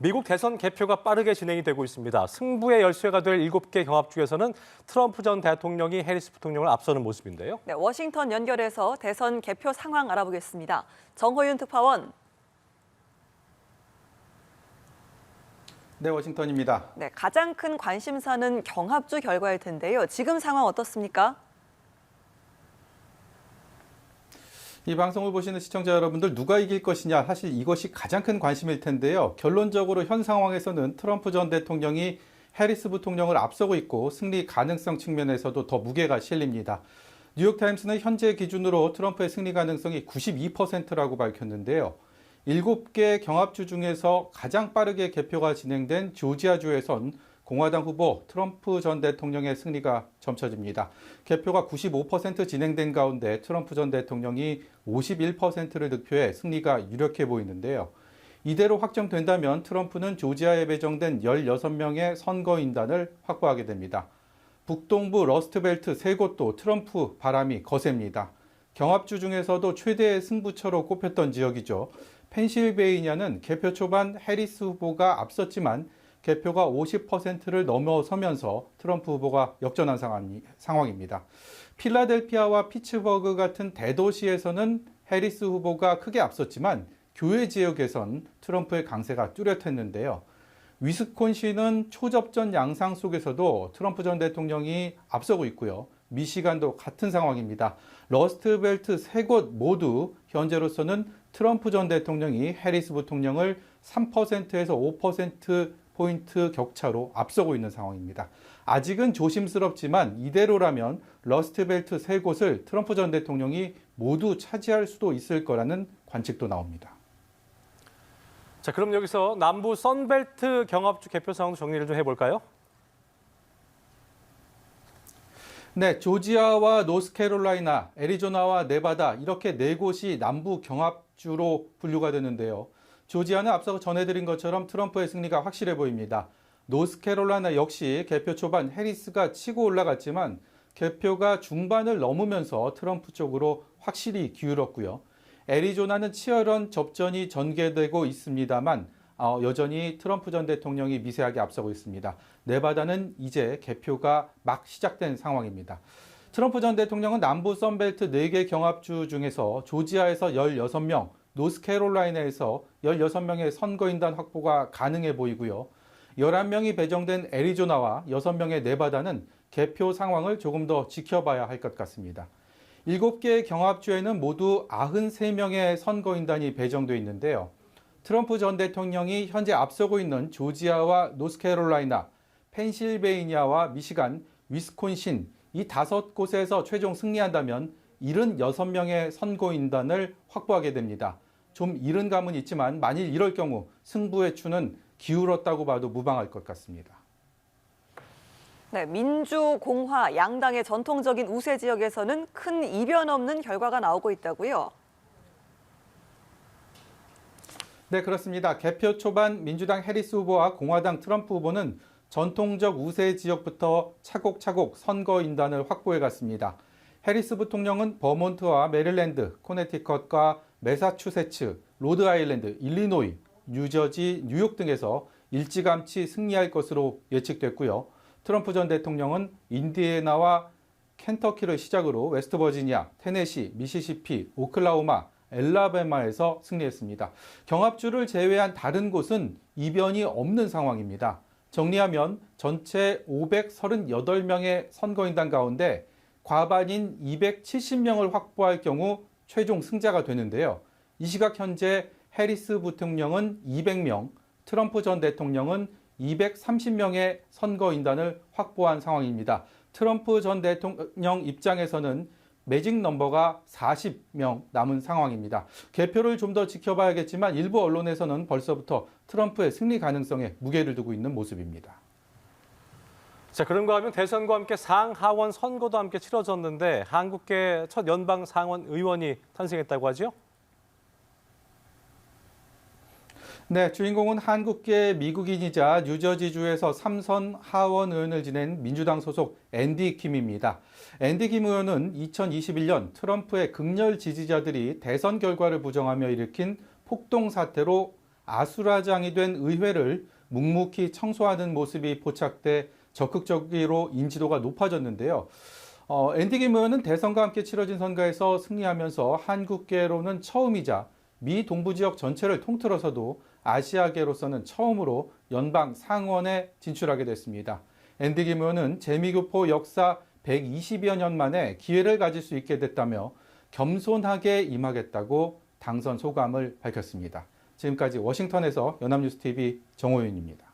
미국 대선 개표가 빠르게 진행이 되고 있습니다. 승부의 열쇠가 될 7개 경합 중에서는 트럼프 전 대통령이 해리스 부통령을 앞서는 모습인데요. 네, 워싱턴 연결해서 대선 개표 상황 알아보겠습니다. 정호윤 특파원. 네, 워싱턴입니다. 네, 가장 큰 관심사는 경합주 결과일 텐데요. 지금 상황 어떻습니까? 이 방송을 보시는 시청자 여러분들 누가 이길 것이냐 사실 이것이 가장 큰 관심일 텐데요. 결론적으로 현 상황에서는 트럼프 전 대통령이 해리스 부통령을 앞서고 있고 승리 가능성 측면에서도 더 무게가 실립니다. 뉴욕타임스는 현재 기준으로 트럼프의 승리 가능성이 92%라고 밝혔는데요. 7개 경합주 중에서 가장 빠르게 개표가 진행된 조지아주에선 공화당 후보 트럼프 전 대통령의 승리가 점쳐집니다. 개표가 95% 진행된 가운데 트럼프 전 대통령이 51%를 득표해 승리가 유력해 보이는데요. 이대로 확정된다면 트럼프는 조지아에 배정된 16명의 선거인단을 확보하게 됩니다. 북동부 러스트벨트 3곳도 트럼프 바람이 거셉니다. 경합주 중에서도 최대의 승부처로 꼽혔던 지역이죠. 펜실베이니아는 개표 초반 해리스 후보가 앞섰지만 개표가 50%를 넘어서면서 트럼프 후보가 역전한 상황입니다. 필라델피아와 피츠버그 같은 대도시에서는 해리스 후보가 크게 앞섰지만 교외 지역에선 트럼프의 강세가 뚜렷했는데요. 위스콘신은 초접전 양상 속에서도 트럼프 전 대통령이 앞서고 있고요. 미시간도 같은 상황입니다. 러스트벨트 3곳 모두 현재로서는 트럼프 전 대통령이 해리스 부통령을 3%에서 5%포인트 격차로 앞서고 있는 상황입니다. 아직은 조심스럽지만 이대로라면 러스트벨트 3곳을 트럼프 전 대통령이 모두 차지할 수도 있을 거라는 관측도 나옵니다. 자, 그럼 여기서 남부 선벨트 경합주 개표 상황 정리를 좀 해볼까요? 네, 조지아와 노스캐롤라이나, 애리조나와 네바다 이렇게 4곳이 남부 경합주로 분류가 되는데요. 조지아는 앞서 전해드린 것처럼 트럼프의 승리가 확실해 보입니다. 노스캐롤라이나 역시 개표 초반 해리스가 치고 올라갔지만 개표가 중반을 넘으면서 트럼프 쪽으로 확실히 기울었고요. 애리조나는 치열한 접전이 전개되고 있습니다만 여전히 트럼프 전 대통령이 미세하게 앞서고 있습니다. 네바다는 이제 개표가 막 시작된 상황입니다. 트럼프 전 대통령은 남부 선벨트 4개 경합주 중에서 조지아에서 16명, 노스캐롤라이나에서 16명의 선거인단 확보가 가능해 보이고요. 11명이 배정된 애리조나와 6명의 네바다는 개표 상황을 조금 더 지켜봐야 할 것 같습니다. 7개의 경합주에는 모두 93명의 선거인단이 배정돼 있는데요. 트럼프 전 대통령이 현재 앞서고 있는 조지아와 노스캐롤라이나, 펜실베이니아와 미시간, 위스콘신 이 5곳에서 최종 승리한다면 76명의 선거인단을 확보하게 됩니다. 좀 이른 감은 있지만 만일 이럴 경우 승부의 추는 기울었다고 봐도 무방할 것 같습니다. 네, 민주, 공화, 양당의 전통적인 우세 지역에서는 큰 이변 없는 결과가 나오고 있다고요? 네, 그렇습니다. 개표 초반 민주당 해리스 후보와 공화당 트럼프 후보는 전통적 우세 지역부터 차곡차곡 선거인단을 확보해 갔습니다. 해리스 부통령은 버몬트와 메릴랜드, 코네티컷과 매사추세츠, 로드아일랜드, 일리노이, 뉴저지, 뉴욕 등에서 일찌감치 승리할 것으로 예측됐고요. 트럼프 전 대통령은 인디애나와 켄터키를 시작으로 웨스트버지니아, 테네시, 미시시피, 오클라호마, 엘라베마에서 승리했습니다. 경합주를 제외한 다른 곳은 이변이 없는 상황입니다. 정리하면 전체 538명의 선거인단 가운데 과반인 270명을 확보할 경우 최종 승자가 되는데요. 이 시각 현재 해리스 부통령은 200명, 트럼프 전 대통령은 230명의 선거인단을 확보한 상황입니다. 트럼프 전 대통령 입장에서는 매직 넘버가 40명 남은 상황입니다. 개표를 좀 더 지켜봐야겠지만 일부 언론에서는 벌써부터 트럼프의 승리 가능성에 무게를 두고 있는 모습입니다. 자, 그런가 하면 대선과 함께 상하원 선거도 함께 치러졌는데 한국계 첫 연방 상원 의원이 탄생했다고 하죠? 네, 주인공은 한국계 미국인이자 뉴저지주에서 3선 하원 의원을 지낸 민주당 소속 앤디 킴입니다. 앤디 킴 의원은 2021년 트럼프의 극렬 지지자들이 대선 결과를 부정하며 일으킨 폭동 사태로 아수라장이 된 의회를 묵묵히 청소하는 모습이 포착돼 적극적으로 인지도가 높아졌는데요. 앤디 김 의원은 대선과 함께 치러진 선거에서 승리하면서 한국계로는 처음이자 미 동부 지역 전체를 통틀어서도 아시아계로서는 처음으로 연방 상원에 진출하게 됐습니다. 앤디 김 의원은 재미교포 역사 120여 년 만에 기회를 가질 수 있게 됐다며 겸손하게 임하겠다고 당선 소감을 밝혔습니다. 지금까지 워싱턴에서 연합뉴스TV 정호윤입니다.